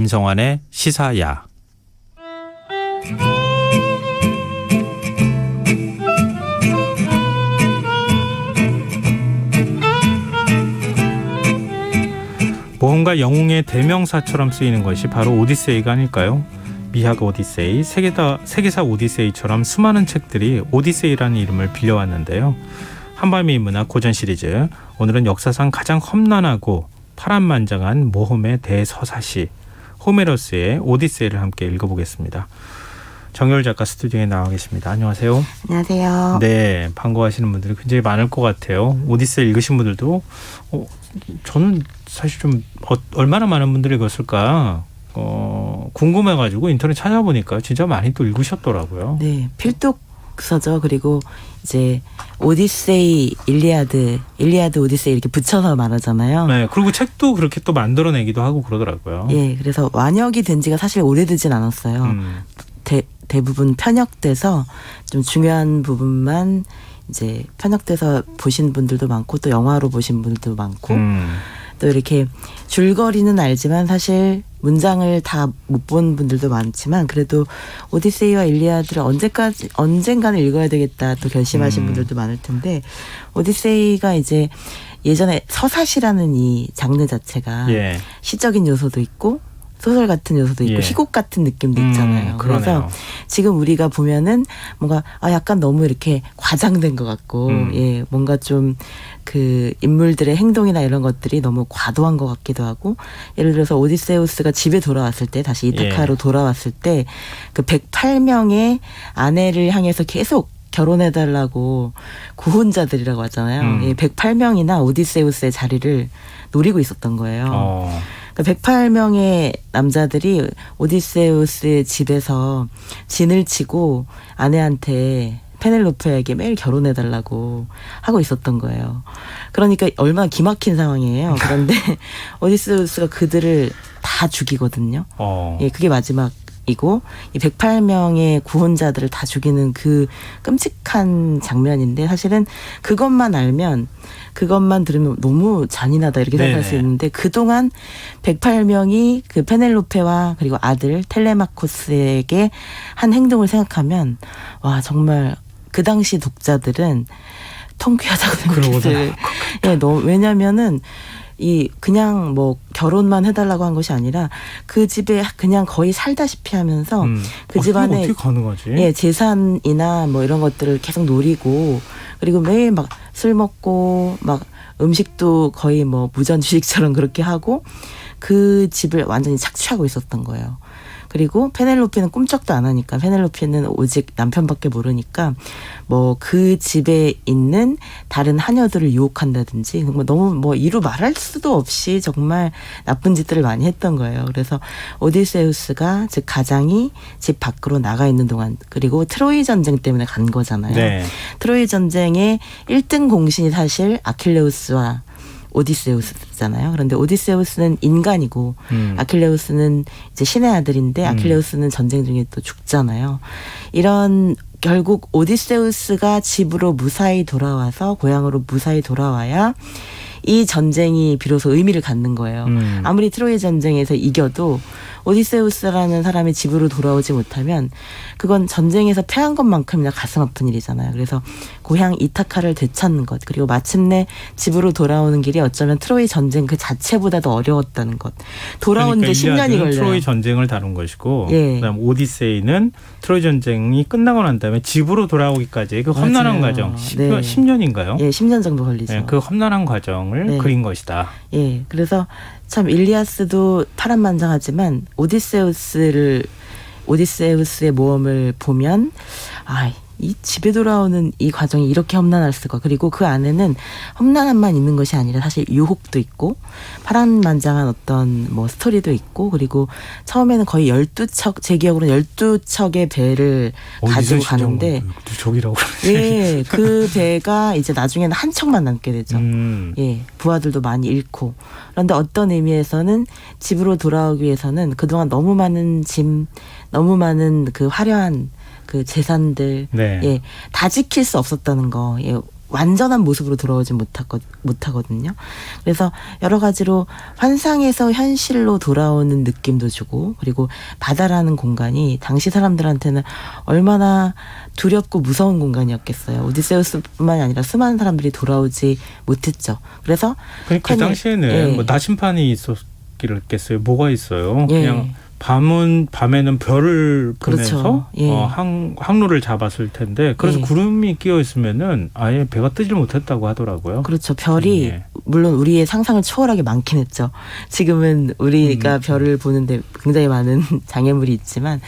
김성환의 시사야. 모험가 영웅의 대명사처럼 쓰이는 것이 바로 오디세이가 아닐까요? 미학 오디세이, 세계사 오디세이처럼 수많은 책들이 오디세이라는 이름을 빌려왔는데요. 한밤의 인문학 고전 시리즈, 오늘은 역사상 가장 험난하고 파란만장한 모험의 대서사시 호메로스의 오디세이를 함께 읽어보겠습니다. 정여울 작가 스튜디오에 나와 계십니다. 안녕하세요. 안녕하세요. 네, 반가워하시는 분들이 굉장히 많을 것 같아요. 오디세이 읽으신 분들도 저는 사실 좀 얼마나 많은 분들이 읽었을까 궁금해가지고 인터넷 찾아보니까 진짜 많이 또 읽으셨더라고요. 네, 필독서죠. 그리고 이제 오디세이, 일리아드 오디세이 이렇게 붙여서 말하잖아요. 네, 그리고 책도 그렇게 또 만들어내기도 하고 그러더라고요. 예, 그래서 완역이 된 지가 사실 오래되진 않았어요. 대부분 편역돼서 좀 중요한 부분만 이제 편역돼서 보신 분들도 많고 또 영화로 보신 분들도 많고 또 이렇게 줄거리는 알지만 사실 문장을 다 못 본 분들도 많지만 그래도 오디세이와 일리아드를 언젠가는 읽어야 되겠다 또 결심하신 분들도 많을 텐데 오디세이가 이제 예전에 서사시라는 이 장르 자체가 시적인 요소도 있고 소설 같은 요소도 있고 희곡 같은 느낌도 있잖아요. 그래서 지금 우리가 보면은 뭔가 약간 너무 이렇게 과장된 것 같고 뭔가 좀 그 인물들의 행동이나 이런 것들이 너무 과도한 것 같기도 하고 예를 들어서 오디세우스가 집에 돌아왔을 때 다시 이타카로 돌아왔을 때 그 108명의 아내를 향해서 계속 결혼해달라고 구혼자들이라고 하잖아요. 108명이나 오디세우스의 자리를 노리고 있었던 거예요. 108명의 남자들이 오디세우스의 집에서 진을 치고 아내한테 페넬로페에게 매일 결혼해달라고 하고 있었던 거예요. 그러니까 얼마나 기막힌 상황이에요. 그런데 오디세우스가 그들을 다 죽이거든요. 그게 마지막이고 이 108명의 구혼자들을 다 죽이는 그 끔찍한 장면인데 사실은 그것만 알면 그것만 들으면 너무 잔인하다 이렇게 생각할 수 있는데 그동안 108명이 그 페넬로페와 그리고 아들 텔레마코스에게 한 행동을 생각하면 와 정말 그 당시 독자들은 통쾌하다고 느꼈어요. 왜냐면은 이 그냥 뭐 결혼만 해달라고 한 것이 아니라 그 집에 그냥 거의 살다시피 하면서 그 집안에 어떻게 가능하지? 재산이나 뭐 이런 것들을 계속 노리고 그리고 매일 막 술 먹고 막 음식도 거의 뭐 무전주식처럼 그렇게 하고 그 집을 완전히 착취하고 있었던 거예요. 그리고 페넬로페는 꿈쩍도 안 하니까 페넬로페는 오직 남편밖에 모르니까 뭐 그 집에 있는 다른 하녀들을 유혹한다든지 너무 뭐 이루 말할 수도 없이 정말 나쁜 짓들을 많이 했던 거예요. 그래서 오디세우스가 즉 가장이 집 밖으로 나가 있는 동안 그리고 트로이 전쟁 때문에 간 거잖아요. 트로이 전쟁의 1등 공신이 사실 아킬레우스와 오디세우스잖아요. 그런데 오디세우스는 인간이고 아킬레우스는 이제 신의 아들인데 아킬레우스는 전쟁 중에 또 죽잖아요. 이런 결국 오디세우스가 집으로 무사히 돌아와서 고향으로 무사히 돌아와야 이 전쟁이 비로소 의미를 갖는 거예요. 아무리 트로이 전쟁에서 이겨도 오디세우스라는 사람이 집으로 돌아오지 못하면 그건 전쟁에서 패한 것만큼이나 가슴 아픈 일이잖아요. 그래서 고향 이타카를 되찾는 것 그리고 마침내 집으로 돌아오는 길이 어쩌면 트로이 전쟁 그 자체보다도 어려웠다는 것. 돌아오는데 10년이 걸려요. 트로이 전쟁을 다룬 것이고 그다음 오디세이는 트로이 전쟁이 끝나고 난 다음에 집으로 돌아오기까지 그 험난한 과정 10년인가요? 10년 정도 걸리죠. 그 험난한 과정을 그린 것이다. 그래서 참 일리아스도 파란만장하지만 오디세우스의 모험을 보면 이 집에 돌아오는 이 과정이 이렇게 험난할 수가 그리고 그 안에는 험난함만 있는 것이 아니라 사실 유혹도 있고 파란만장한 어떤 뭐 스토리도 있고 그리고 처음에는 거의 12척 제 기억으로는 12척의 배를 가지고 가는데 저기라고 그 배가 이제 나중에는 한 척만 남게 되죠. 부하들도 많이 잃고 그런데 어떤 의미에서는 집으로 돌아오기 위해서는 그동안 너무 많은 짐 너무 많은 그 화려한 그 재산들 다 지킬 수 없었다는 거. 완전한 모습으로 돌아오지 못하거든요. 그래서 여러 가지로 환상에서 현실로 돌아오는 느낌도 주고, 그리고 바다라는 공간이 당시 사람들한테는 얼마나 두렵고 무서운 공간이었겠어요. 오디세우스뿐만이 아니라 수많은 사람들이 돌아오지 못했죠. 그래서 그 당시에는 예. 뭐 나침판이 있었겠어요. 뭐가 있어요? 예. 그냥 밤에는 별을 보면서 그렇죠. 예. 항로를 잡았을 텐데, 그래서 예. 구름이 끼어 있으면은 아예 배가 뜨질 못했다고 하더라고요. 그렇죠. 별이 예. 물론 우리의 상상을 초월하게 많긴 했죠. 지금은 우리가 별을 보는데 굉장히 많은 장애물이 있지만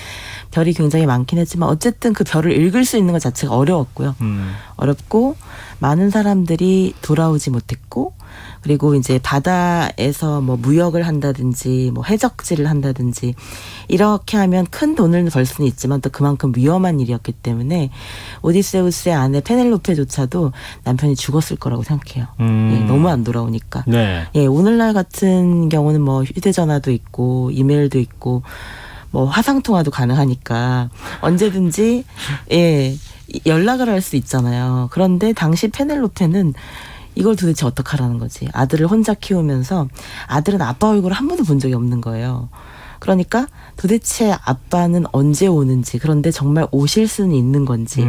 별이 굉장히 많긴 했지만 어쨌든 그 별을 읽을 수 있는 것 자체가 어려웠고요. 어렵고 많은 사람들이 돌아오지 못했고, 그리고 이제 바다에서 뭐 무역을 한다든지 뭐 해적질을 한다든지 이렇게 하면 큰 돈을 벌 수는 있지만 또 그만큼 위험한 일이었기 때문에 오디세우스의 아내 페넬로페조차도 남편이 죽었을 거라고 생각해요. 예, 너무 안 돌아오니까. 네. 예, 오늘날 같은 경우는 뭐 휴대전화도 있고 이메일도 있고 뭐 화상통화도 가능하니까 언제든지 예, 연락을 할 수 있잖아요. 그런데 당시 페넬로페는 이걸 도대체 어떡하라는 거지. 아들을 혼자 키우면서 아들은 아빠 얼굴을 한 번도 본 적이 없는 거예요. 그러니까 도대체 아빠는 언제 오는지, 그런데 정말 오실 수는 있는 건지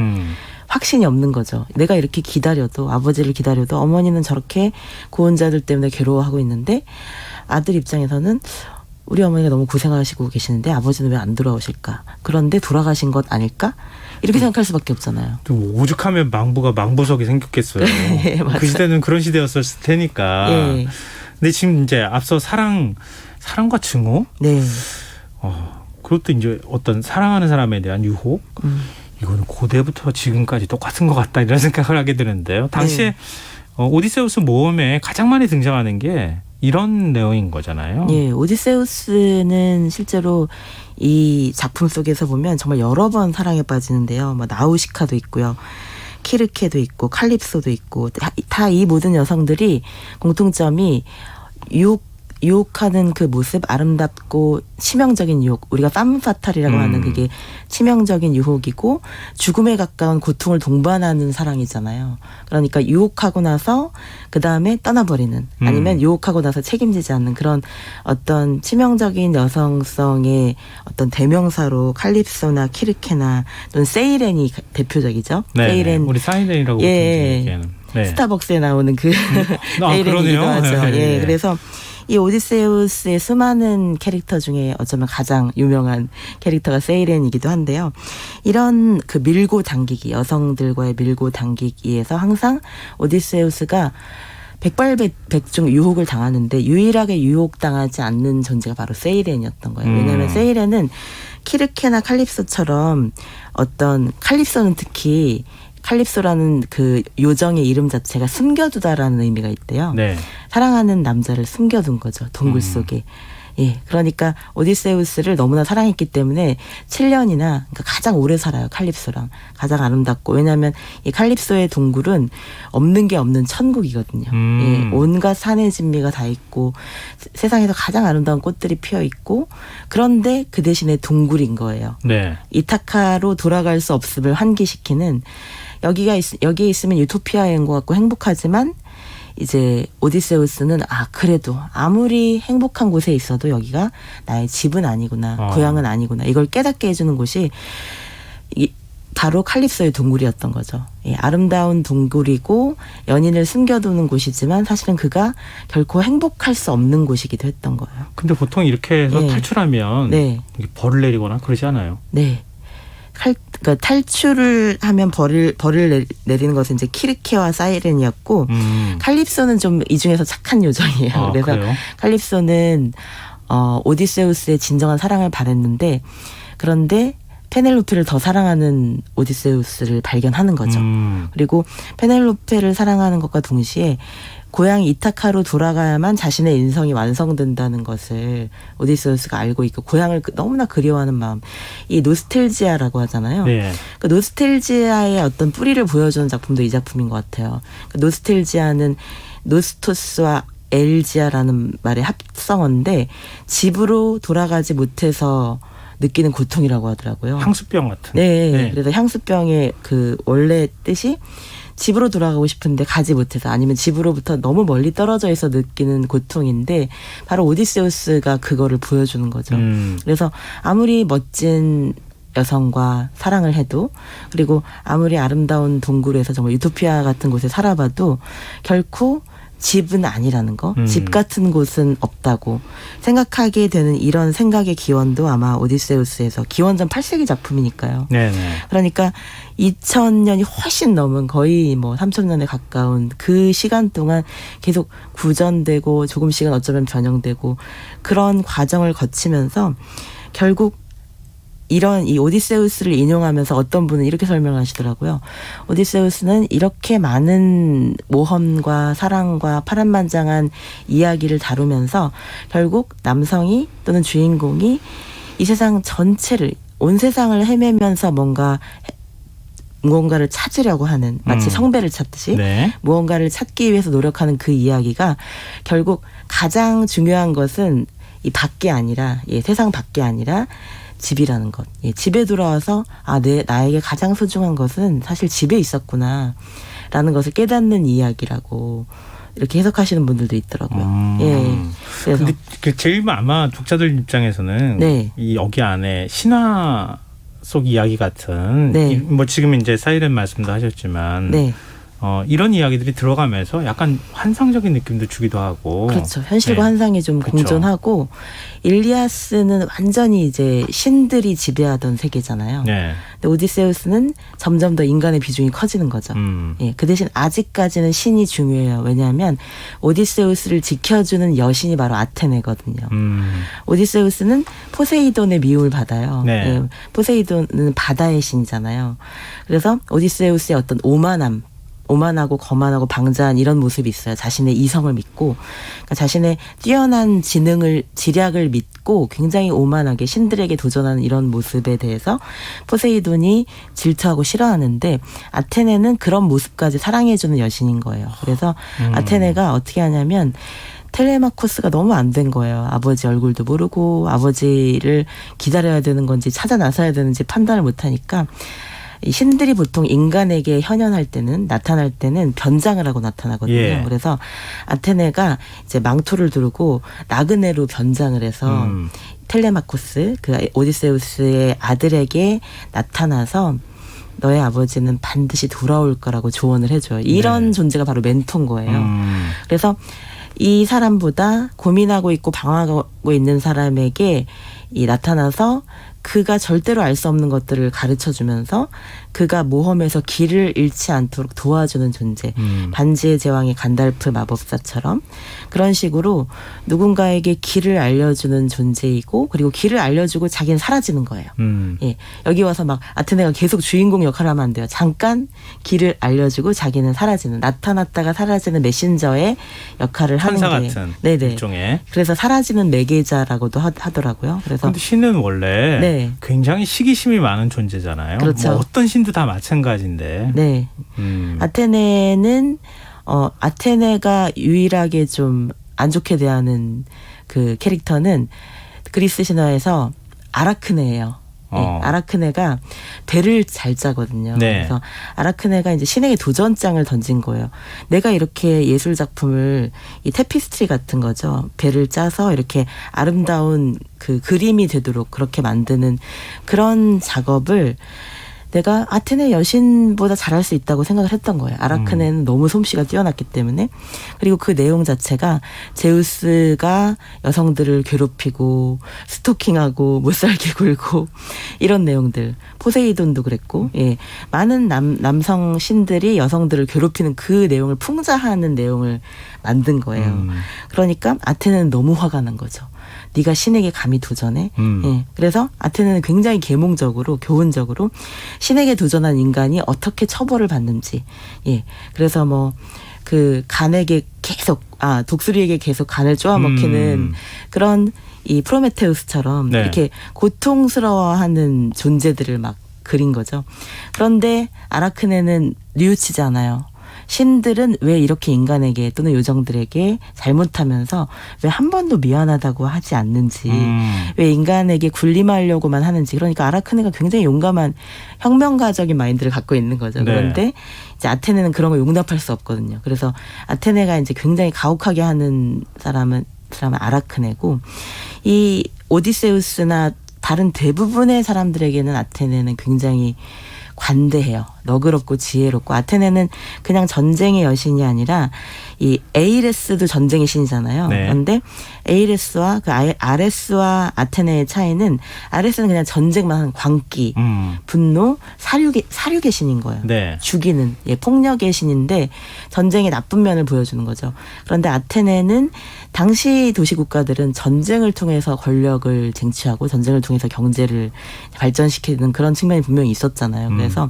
확신이 없는 거죠. 내가 이렇게 기다려도, 아버지를 기다려도 어머니는 저렇게 고혼자들 때문에 괴로워하고 있는데 아들 입장에서는 우리 어머니가 너무 고생하시고 계시는데 아버지는 왜 안 돌아오실까? 그런데 돌아가신 것 아닐까? 이렇게 생각할 수밖에 없잖아요. 좀 오죽하면 망부가 망부석이 생겼겠어요. 예, 맞아요. 그 시대는 그런 시대였을 테니까. 예. 근데 지금 이제 앞서 사랑과 증오? 네. 그것도 이제 어떤 사랑하는 사람에 대한 유혹? 이거는 고대부터 지금까지 똑같은 것 같다, 이런 생각을 하게 되는데요. 당시에 오디세우스 모험에 가장 많이 등장하는 게 이런 내용인 거잖아요. 예, 오디세우스는 실제로 이 작품 속에서 보면 정말 여러 번 사랑에 빠지는데요. 뭐 나우시카도 있고요. 키르케도 있고 칼립소도 있고 다 이 모든 여성들이 공통점이 유혹하는 그 모습, 아름답고 치명적인 유혹, 우리가 팜파탈이라고 하는 그게 치명적인 유혹이고 죽음에 가까운 고통을 동반하는 사랑이잖아요. 그러니까 유혹하고 나서 그 다음에 떠나버리는, 아니면 유혹하고 나서 책임지지 않는 그런 어떤 치명적인 여성성의 어떤 대명사로 칼립소나 키르케나 또는 세이렌이 대표적이죠. 네, 세이렌, 우리 사이렌이라고 예, 얘기하는. 네. 스타벅스에 나오는 그 세이렌이기도 그러네요. 하죠. 네. 예, 그래서 이 오디세우스의 수많은 캐릭터 중에 어쩌면 가장 유명한 캐릭터가 세이렌이기도 한데요. 이런 그 밀고 당기기, 여성들과의 밀고 당기기에서 항상 오디세우스가 백발백중 유혹을 당하는데 유일하게 유혹당하지 않는 존재가 바로 세이렌이었던 거예요. 왜냐하면 세이렌은 키르케나 칼립소처럼 어떤, 칼립소는 특히 칼립소라는 그 요정의 이름 자체가 숨겨두다라는 의미가 있대요. 네. 사랑하는 남자를 숨겨둔 거죠. 동굴 속에. 예, 그러니까 오디세우스를 너무나 사랑했기 때문에 7년이나, 그러니까 가장 오래 살아요. 칼립소랑. 가장 아름답고. 왜냐하면 이 칼립소의 동굴은 없는 게 없는 천국이거든요. 예, 온갖 산의 진미가 다 있고 세상에서 가장 아름다운 꽃들이 피어 있고, 그런데 그 대신에 동굴인 거예요. 네. 이타카로 돌아갈 수 없음을 환기시키는, 여기에 있으면 유토피아인 것 같고 행복하지만 이제 오디세우스는 그래도 아무리 행복한 곳에 있어도 여기가 나의 집은 아니구나, 고향은 아니구나, 이걸 깨닫게 해주는 곳이 바로 칼립소의 동굴이었던 거죠. 예, 아름다운 동굴이고 연인을 숨겨두는 곳이지만 사실은 그가 결코 행복할 수 없는 곳이기도 했던 거예요. 근데 보통 이렇게 해서 네. 탈출하면 네. 벌을 내리거나 그러지 않아요? 네. 그러니까 탈출을 하면 벌을 내리는 것은 이제 키르케와 사이렌이었고, 칼립소는 좀 이 중에서 착한 요정이에요. 그래서 그래요? 칼립소는 오디세우스의 진정한 사랑을 바랬는데, 그런데 페넬로페를 더 사랑하는 오디세우스를 발견하는 거죠. 그리고 페넬로페를 사랑하는 것과 동시에 고향 이타카로 돌아가야만 자신의 인성이 완성된다는 것을 오디세우스가 알고 있고, 고향을 너무나 그리워하는 마음, 이 노스텔지아라고 하잖아요. 네. 그 노스텔지아의 어떤 뿌리를 보여주는 작품도 이 작품인 것 같아요. 그 노스텔지아는 노스토스와 엘지아라는 말의 합성어인데 집으로 돌아가지 못해서 느끼는 고통이라고 하더라고요. 향수병 같은. 네. 그래서 향수병의 그 원래 뜻이 집으로 돌아가고 싶은데 가지 못해서 아니면 집으로부터 너무 멀리 떨어져 있어 느끼는 고통인데 바로 오디세우스가 그거를 보여주는 거죠. 그래서 아무리 멋진 여성과 사랑을 해도 그리고 아무리 아름다운 동굴에서 정말 유토피아 같은 곳에 살아봐도 결코 집은 아니라는 거, 집 같은 곳은 없다고 생각하게 되는 이런 생각의 기원도 아마 오디세우스에서 기원전 8세기 작품이니까요. 네네. 그러니까 2000년이 훨씬 넘은 거의 뭐 3000년에 가까운 그 시간 동안 계속 구전되고 조금씩은 어쩌면 변형되고 그런 과정을 거치면서 결국 이런 이 오디세우스를 인용하면서 어떤 분은 이렇게 설명하시더라고요. 오디세우스는 이렇게 많은 모험과 사랑과 파란만장한 이야기를 다루면서 결국 남성이 또는 주인공이 이 세상 전체를 온 세상을 헤매면서 무언가를 찾으려고 하는 마치 성배를 찾듯이 네. 무언가를 찾기 위해서 노력하는 그 이야기가 결국 가장 중요한 것은 이 밖이 아니라 세상 밖이 아니라 집이라는 것. 집에 돌아와서 나에게 가장 소중한 것은 사실 집에 있었구나 라는 것을 깨닫는 이야기라고 이렇게 해석하시는 분들도 있더라고요. 그래서 근데 제일 아마 독자들 입장에서는 네. 이 여기 안에 신화 속 이야기 같은 네. 뭐 지금 이제 사이렌 말씀도 하셨지만 네. 이런 이야기들이 들어가면서 약간 환상적인 느낌도 주기도 하고 그렇죠. 현실과 네. 환상이 좀 그렇죠. 공존하고 일리아스는 완전히 이제 신들이 지배하던 세계잖아요. 네. 근데 오디세우스는 점점 더 인간의 비중이 커지는 거죠. 그 대신 아직까지는 신이 중요해요. 왜냐하면 오디세우스를 지켜주는 여신이 바로 아테네거든요. 오디세우스는 포세이돈의 미움을 받아요. 네. 포세이돈은 바다의 신이잖아요. 그래서 오디세우스의 어떤 오만하고 거만하고 방자한 이런 모습이 있어요. 자신의 이성을 믿고 그러니까 자신의 뛰어난 지략을 믿고 굉장히 오만하게 신들에게 도전하는 이런 모습에 대해서 포세이돈이 질투하고 싫어하는데 아테네는 그런 모습까지 사랑해주는 여신인 거예요. 그래서 아테네가 어떻게 하냐면 텔레마코스가 너무 안 된 거예요. 아버지 얼굴도 모르고 아버지를 기다려야 되는 건지 찾아 나서야 되는지 판단을 못하니까 이 신들이 보통 인간에게 나타날 때는 변장을 하고 나타나거든요. 예. 그래서 아테네가 이제 망토를 두르고 나그네로 변장을 해서 텔레마코스 그 오디세우스의 아들에게 나타나서 너의 아버지는 반드시 돌아올 거라고 조언을 해줘요. 이런 네. 존재가 바로 멘토인 거예요. 그래서 이 사람보다 고민하고 있고 방황하고 있는 사람에게 나타나서 그가 절대로 알 수 없는 것들을 가르쳐주면서 그가 모험에서 길을 잃지 않도록 도와주는 존재. 반지의 제왕의 간달프 마법사처럼 그런 식으로 누군가에게 길을 알려주는 존재이고 그리고 길을 알려주고 자기는 사라지는 거예요. 여기 와서 막 아테네가 계속 주인공 역할을 하면 안 돼요. 잠깐 길을 알려주고 자기는 사라지는 나타났다가 사라지는 메신저의 역할을 하는 게. 천사 같은 네네. 일종의. 그래서 사라지는 매개자라고도 하더라고요. 그래서 근데 신은 원래 네. 굉장히 시기심이 많은 존재잖아요. 그렇죠. 뭐 어떤 신도 다 마찬가지인데. 네. 아테네는 아테네가 유일하게 좀 안 좋게 대하는 그 캐릭터는 그리스 신화에서 아라크네예요. 아라크네가 배를 잘 짜거든요. 네. 그래서 아라크네가 이제 신에게 도전장을 던진 거예요. 내가 이렇게 예술 작품을 이 테피스트리 같은 거죠. 배를 짜서 이렇게 아름다운 그 그림이 되도록 그렇게 만드는 그런 작업을 내가 아테네 여신보다 잘할 수 있다고 생각을 했던 거예요. 아라크네는 너무 솜씨가 뛰어났기 때문에. 그리고 그 내용 자체가 제우스가 여성들을 괴롭히고 스토킹하고 못살게 굴고 이런 내용들. 포세이돈도 그랬고 많은 남성 신들이 여성들을 괴롭히는 그 내용을 풍자하는 내용을 만든 거예요. 그러니까 아테네는 너무 화가 난 거죠. 네가 신에게 감히 도전해? 그래서 아테네는 굉장히 교훈적으로 신에게 도전한 인간이 어떻게 처벌을 받는지. 그래서 뭐 그 간에게 독수리에게 계속 간을 쪼아먹히는 그런 이 프로메테우스처럼 네. 이렇게 고통스러워하는 존재들을 막 그린 거죠. 그런데 아라크네는 뉘우치잖아요. 신들은 왜 이렇게 인간에게 또는 요정들에게 잘못하면서 왜 한 번도 미안하다고 하지 않는지, 왜 인간에게 군림하려고만 하는지. 그러니까 아라크네가 굉장히 용감한 혁명가적인 마인드를 갖고 있는 거죠. 네. 그런데 이제 아테네는 그런 걸 용납할 수 없거든요. 그래서 아테네가 이제 굉장히 가혹하게 하는 사람은 아라크네고, 이 오디세우스나 다른 대부분의 사람들에게는 아테네는 굉장히 관대해요. 너그럽고 지혜롭고. 아테네는 그냥 전쟁의 여신이 아니라 이 에이레스도 전쟁의 신이잖아요. 네. 그런데 에이레스와 그 아레스와 아테네의 차이는, 아레스는 그냥 전쟁만 하는 광기, 분노, 사륙의 신인 거예요. 네. 죽이는, 폭력의 신인데 전쟁의 나쁜 면을 보여주는 거죠. 그런데 아테네는 당시 도시국가들은 전쟁을 통해서 권력을 쟁취하고 전쟁을 통해서 경제를 발전시키는 그런 측면이 분명히 있었잖아요. 그래서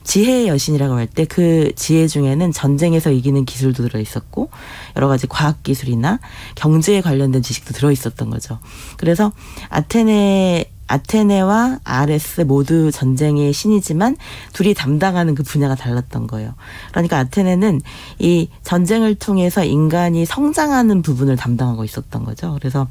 지혜의 여신이라고 할 때 그 지혜 중에는 전쟁에서 이기는 기술도 들어있었고 여러 가지 과학기술이나 경제에 관련된 지식도 들어있었던 거죠. 그래서 아테네와 아레스 모두 전쟁의 신이지만 둘이 담당하는 그 분야가 달랐던 거예요. 그러니까 아테네는 이 전쟁을 통해서 인간이 성장하는 부분을 담당하고 있었던 거죠. 그래서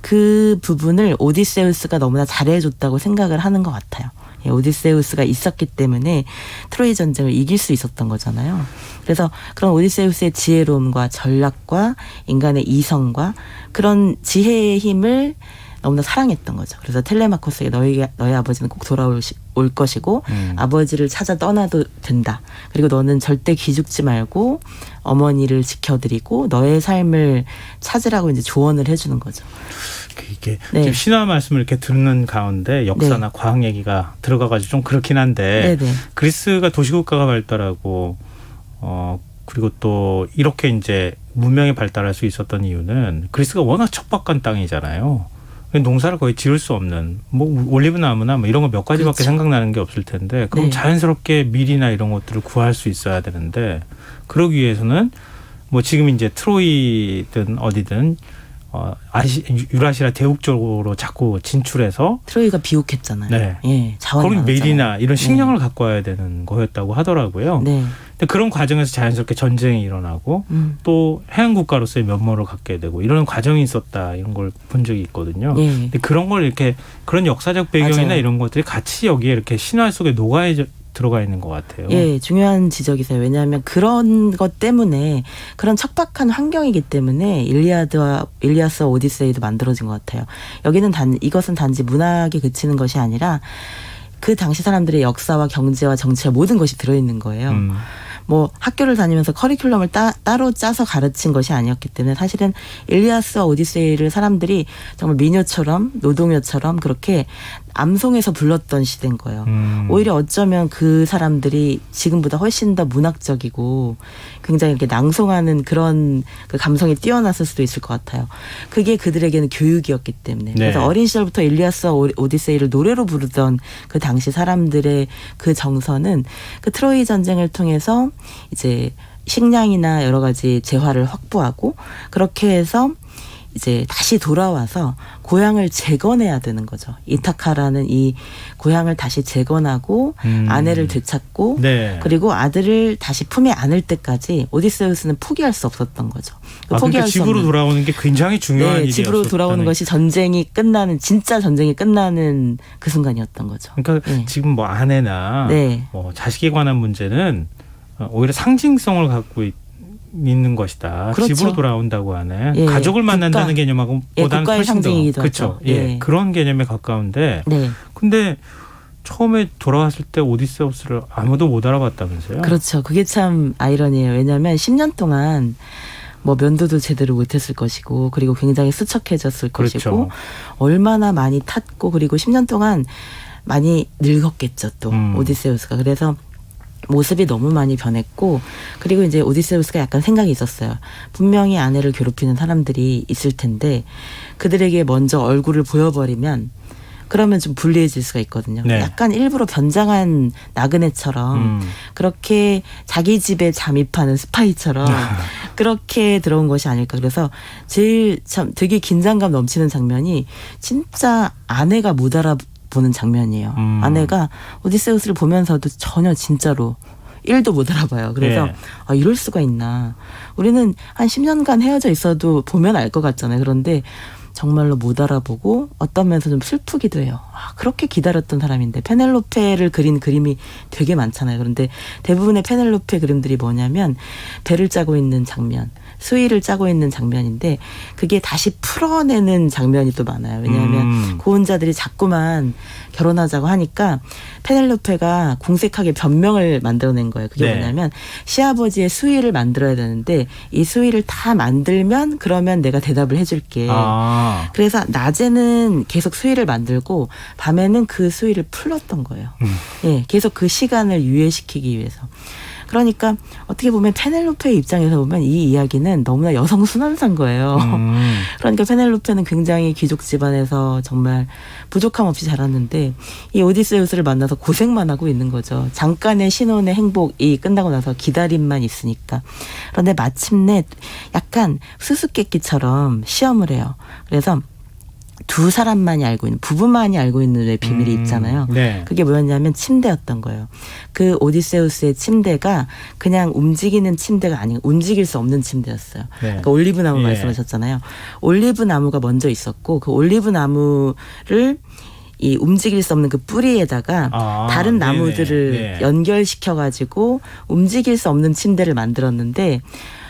그 부분을 오디세우스가 너무나 잘해줬다고 생각을 하는 것 같아요. 오디세우스가 있었기 때문에 트로이 전쟁을 이길 수 있었던 거잖아요. 그래서 그런 오디세우스의 지혜로움과 전략과 인간의 이성과 그런 지혜의 힘을 너무나 사랑했던 거죠. 그래서 텔레마코스에게 너희 아버지는 꼭 돌아올 것이고 아버지를 찾아 떠나도 된다. 그리고 너는 절대 기죽지 말고 어머니를 지켜드리고 너의 삶을 찾으라고 이제 조언을 해주는 거죠. 이게 지금 신화 말씀을 이렇게 듣는 가운데 역사나 과학 얘기가 들어가가지고 좀 그렇긴 한데 그리스가 도시국가가 발달하고 그리고 또 이렇게 이제 문명이 발달할 수 있었던 이유는 그리스가 워낙 척박한 땅이잖아요. 농사를 거의 지을 수 없는 뭐 올리브 나무나 뭐 이런 거 몇 가지밖에 생각나는 게 없을 텐데 그럼 자연스럽게 밀이나 이런 것들을 구할 수 있어야 되는데 그러기 위해서는 뭐 지금 이제 트로이든 어디든 유라시아 대륙 쪽으로 자꾸 진출해서 트로이가 비옥했잖아요. 네. 예, 자원이 거기 많았잖아요. 밀이나 이런 식량을 갖고 와야 되는 거였다고 하더라고요. 네. 근데 그런 과정에서 자연스럽게 전쟁이 일어나고 또 해양 국가로서의 면모를 갖게 되고 이런 과정이 있었다 이런 걸 본 적이 있거든요. 근데 그런 걸 이렇게 그런 역사적 배경이나 맞아요. 이런 것들이 같이 여기에 이렇게 신화 속에 들어가 있는 것 같아요. 예, 중요한 지적이세요. 왜냐하면 그런 것 때문에 그런 척박한 환경이기 때문에 일리아스와 오디세이도 만들어진 것 같아요. 여기는 이것은 단지 문학에 그치는 것이 아니라 그 당시 사람들의 역사와 경제와 정치와 모든 것이 들어있는 거예요. 뭐 학교를 다니면서 커리큘럼을 따로 짜서 가르친 것이 아니었기 때문에 사실은 일리아스와 오디세이를 사람들이 정말 미녀처럼 노동요처럼 그렇게 암송해서 불렀던 시대인 거예요. 오히려 어쩌면 그 사람들이 지금보다 훨씬 더 문학적이고 굉장히 이렇게 낭송하는 그런 그 감성이 뛰어났을 수도 있을 것 같아요. 그게 그들에게는 교육이었기 때문에. 그래서 어린 시절부터 일리아스와 오디세이를 노래로 부르던 그 당시 사람들의 그 정서는 그 트로이 전쟁을 통해서 이제 식량이나 여러 가지 재화를 확보하고 그렇게 해서 이제 다시 돌아와서 고향을 재건해야 되는 거죠. 이타카라는 이 고향을 다시 재건하고 아내를 되찾고 그리고 아들을 다시 품에 안을 때까지 오디세우스는 포기할 수 없었던 거죠. 그러니까 집으로 돌아오는 게 굉장히 중요한 일이었어요. 집으로 돌아오는 것이 진짜 전쟁이 끝나는 그 순간이었던 거죠. 그러니까 지금 뭐 아내나 뭐 자식에 관한 문제는 오히려 상징성을 갖고 있는 것이다. 그렇죠. 집으로 돌아온다고 하네. 가족을 만난다는 개념하고 보다는 국가의 훨씬 상징이기도 그렇죠. 하죠. 그런 개념에 가까운데 근데 처음에 돌아왔을 때 오디세우스를 아무도 못 알아봤다면서요? 그렇죠. 그게 참 아이러니해요. 왜냐하면 10년 동안 뭐 면도도 제대로 못했을 것이고 그리고 굉장히 수척해졌을 것이고 얼마나 많이 탔고 그리고 10년 동안 많이 늙었겠죠 또 오디세우스가. 그래서 모습이 너무 많이 변했고 그리고 이제 오디세우스가 약간 생각이 있었어요. 분명히 아내를 괴롭히는 사람들이 있을 텐데 그들에게 먼저 얼굴을 보여버리면 그러면 좀 불리해질 수가 있거든요. 약간 일부러 변장한 나그네처럼 그렇게 자기 집에 잠입하는 스파이처럼 그렇게 들어온 것이 아닐까. 그래서 제일 참 되게 긴장감 넘치는 장면이 진짜 아내가 못 알아보는 장면이에요. 아내가 오디세우스를 보면서도 전혀 진짜로 1도 못 알아봐요. 그래서 예. 아, 이럴 수가 있나. 우리는 한 10년간 헤어져 있어도 보면 알 것 같잖아요. 그런데 정말로 못 알아보고 어떤 면에서 좀 슬프기도 해요. 아, 그렇게 기다렸던 사람인데 페넬로페를 그린 그림이 되게 많잖아요. 그런데 대부분의 페넬로페 그림들이 뭐냐면 배를 짜고 있는 장면, 수의를 짜고 있는 장면인데 그게 다시 풀어내는 장면이 또 많아요. 왜냐하면 고혼자들이 자꾸만 결혼하자고 하니까 페넬로페가 공색하게 변명을 만들어낸 거예요. 그게 네. 뭐냐면 시아버지의 수의를 만들어야 되는데 이 수의를 다 만들면 그러면 내가 대답을 해줄게. 그래서 낮에는 계속 수의를 만들고 밤에는 그 수의를 풀었던 거예요. 예, 계속 그 시간을 유예시키기 위해서. 그러니까 어떻게 보면 페넬로페의 입장에서 보면 이 이야기는 너무나 여성 순환사인 거예요. 그러니까 페넬로페는 굉장히 귀족 집안에서 정말 부족함 없이 자랐는데 이 오디세우스를 만나서 고생만 하고 있는 거죠. 잠깐의 신혼의 행복이 끝나고 나서 기다림만 있으니까. 그런데 마침내 약간 수수께끼처럼 시험을 해요. 그래서 두 사람만이 알고 있는, 부부만이 알고 있는 왜 비밀이 있잖아요. 네. 그게 뭐였냐면 침대였던 거예요. 그 오디세우스의 침대가 그냥 움직이는 침대가 아니고 움직일 수 없는 침대였어요. 네. 그러니까 올리브나무 예. 말씀하셨잖아요. 올리브나무가 먼저 있었고 그 올리브나무를 이 움직일 수 없는 그 뿌리에다가 다른 네네. 나무들을 네. 연결시켜가지고 움직일 수 없는 침대를 만들었는데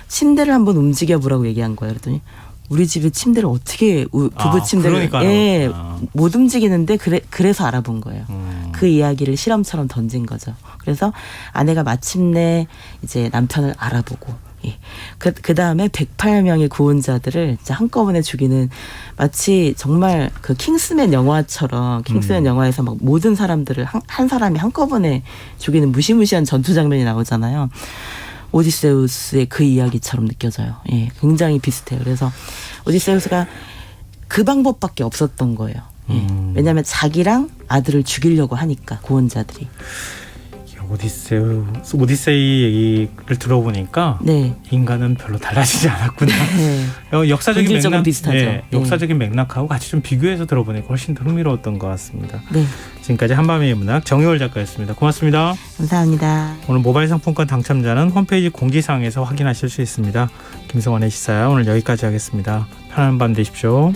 침대를 한번 움직여 보라고 얘기한 거예요. 그랬더니 우리 집에 침대를 어떻게 부부 침대를 그러니까요. 못 움직이는데 그래서 알아본 거예요. 그 이야기를 실험처럼 던진 거죠. 그래서 아내가 마침내 이제 남편을 알아보고 그 다음에 108명의 구원자들을 이제 한꺼번에 죽이는 마치 정말 그 킹스맨 영화처럼 킹스맨 영화에서 막 모든 사람들을 한 사람이 한꺼번에 죽이는 무시무시한 전투 장면이 나오잖아요. 오디세우스의 그 이야기처럼 느껴져요. 예, 굉장히 비슷해요. 그래서 오디세우스가 그 방법밖에 없었던 거예요. 예. 왜냐하면 자기랑 아들을 죽이려고 하니까 고혼자들이. 오디세이 얘기를 들어보니까 네. 인간은 별로 달라지지 않았구나. 네. 역사적인 본질적으로 맥락, 비슷하죠. 네, 네. 역사적인 맥락하고 같이 좀 비교해서 들어보니까 훨씬 더 흥미로웠던 것 같습니다. 네. 지금까지 한밤의 문학 정효월 작가였습니다. 고맙습니다. 감사합니다. 오늘 모바일 상품권 당첨자는 홈페이지 공지사항에서 확인하실 수 있습니다. 김성환의 시사야 오늘 여기까지 하겠습니다. 편안한 밤 되십시오.